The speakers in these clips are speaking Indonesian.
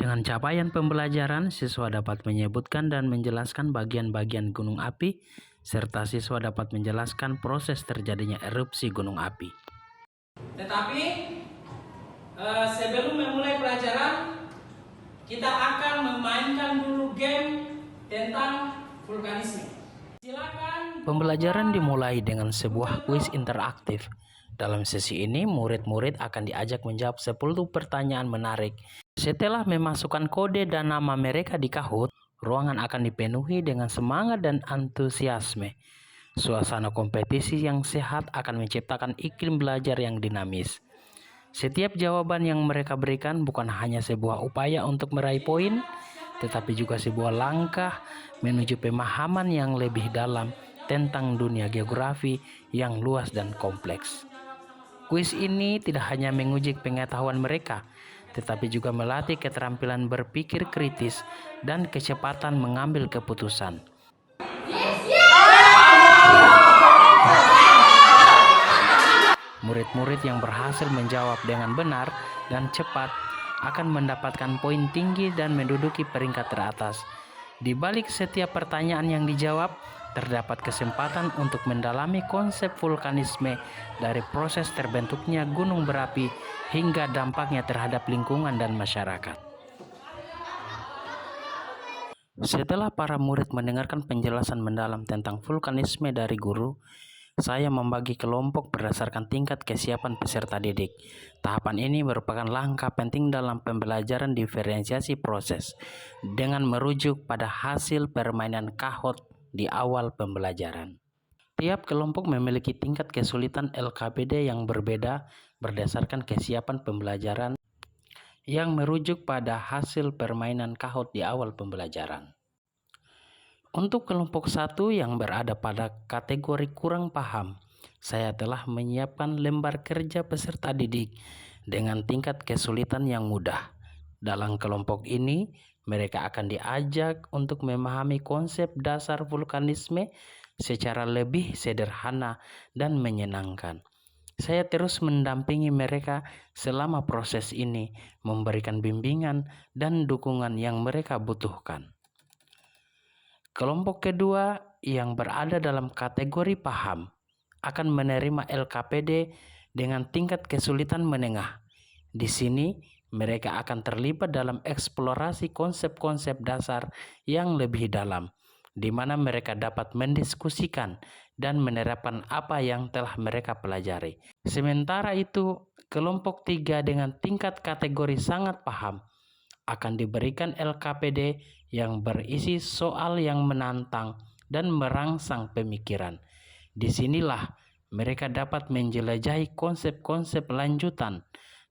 Dengan capaian pembelajaran, siswa dapat menyebutkan dan menjelaskan bagian-bagian gunung api, serta siswa dapat menjelaskan proses terjadinya erupsi gunung api. Tetapi sebelum memulai pelajaran, kita akan memainkan dulu game tentang vulkanisme. Silakan. Pembelajaran dimulai dengan sebuah kuis interaktif. Dalam sesi ini, murid-murid akan diajak menjawab 10 pertanyaan menarik. Setelah memasukkan kode dan nama mereka di Kahoot, ruangan akan dipenuhi dengan semangat dan antusiasme. Suasana kompetisi yang sehat akan menciptakan iklim belajar yang dinamis. Setiap jawaban yang mereka berikan bukan hanya sebuah upaya untuk meraih poin, tetapi juga sebuah langkah menuju pemahaman yang lebih dalam tentang dunia geografi yang luas dan kompleks. Kuis ini tidak hanya menguji pengetahuan mereka, tetapi juga melatih keterampilan berpikir kritis dan kecepatan mengambil keputusan. Murid-murid yang berhasil menjawab dengan benar dan cepat akan mendapatkan poin tinggi dan menduduki peringkat teratas. Di balik setiap pertanyaan yang dijawab, terdapat kesempatan untuk mendalami konsep vulkanisme dari proses terbentuknya gunung berapi hingga dampaknya terhadap lingkungan dan masyarakat. Setelah para murid mendengarkan penjelasan mendalam tentang vulkanisme dari guru, saya membagi kelompok berdasarkan tingkat kesiapan peserta didik. Tahapan ini merupakan langkah penting dalam pembelajaran diferensiasi proses dengan merujuk pada hasil permainan Kahoot di awal pembelajaran. Tiap kelompok memiliki tingkat kesulitan LKPD yang berbeda berdasarkan kesiapan pembelajaran yang merujuk pada hasil permainan Kahoot di awal pembelajaran. Untuk kelompok 1 yang berada pada kategori kurang paham, saya telah menyiapkan lembar kerja peserta didik dengan tingkat kesulitan yang mudah. Dalam kelompok ini, mereka akan diajak untuk memahami konsep dasar vulkanisme secara lebih sederhana dan menyenangkan. Saya terus mendampingi mereka selama proses ini, memberikan bimbingan dan dukungan yang mereka butuhkan. Kelompok kedua yang berada dalam kategori paham akan menerima LKPD dengan tingkat kesulitan menengah. Di sini, mereka akan terlibat dalam eksplorasi konsep-konsep dasar yang lebih dalam, di mana mereka dapat mendiskusikan dan menerapkan apa yang telah mereka pelajari. Sementara itu, kelompok 3 dengan tingkat kategori sangat paham akan diberikan LKPD yang berisi soal yang menantang dan merangsang pemikiran. Disinilah mereka dapat menjelajahi konsep-konsep lanjutan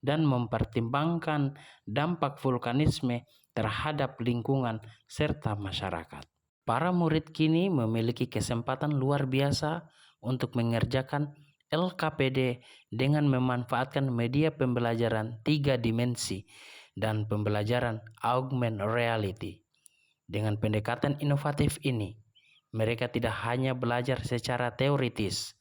dan mempertimbangkan dampak vulkanisme terhadap lingkungan serta masyarakat. Para murid kini memiliki kesempatan luar biasa untuk mengerjakan LKPD dengan memanfaatkan media pembelajaran 3 dimensi dan pembelajaran augmented reality. Dengan pendekatan inovatif ini, mereka tidak hanya belajar secara teoritis,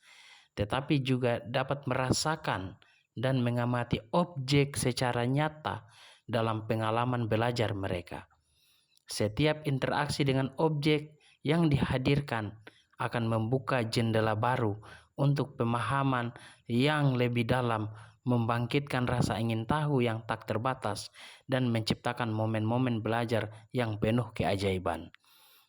tetapi juga dapat merasakan dan mengamati objek secara nyata dalam pengalaman belajar mereka. Setiap interaksi dengan objek yang dihadirkan akan membuka jendela baru untuk pemahaman yang lebih dalam, membangkitkan rasa ingin tahu yang tak terbatas, dan menciptakan momen-momen belajar yang penuh keajaiban.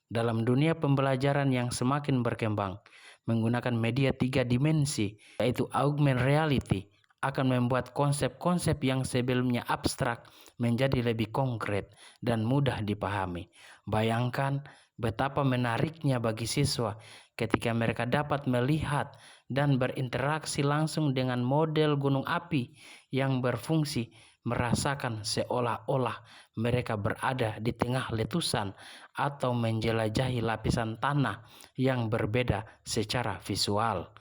Dalam dunia pembelajaran yang semakin berkembang, menggunakan media 3 dimensi, yaitu augmented reality, akan membuat konsep-konsep yang sebelumnya abstrak menjadi lebih konkret dan mudah dipahami. Bayangkan betapa menariknya bagi siswa ketika mereka dapat melihat dan berinteraksi langsung dengan model gunung api yang berfungsi, merasakan seolah-olah mereka berada di tengah letusan atau menjelajahi lapisan tanah yang berbeda secara visual.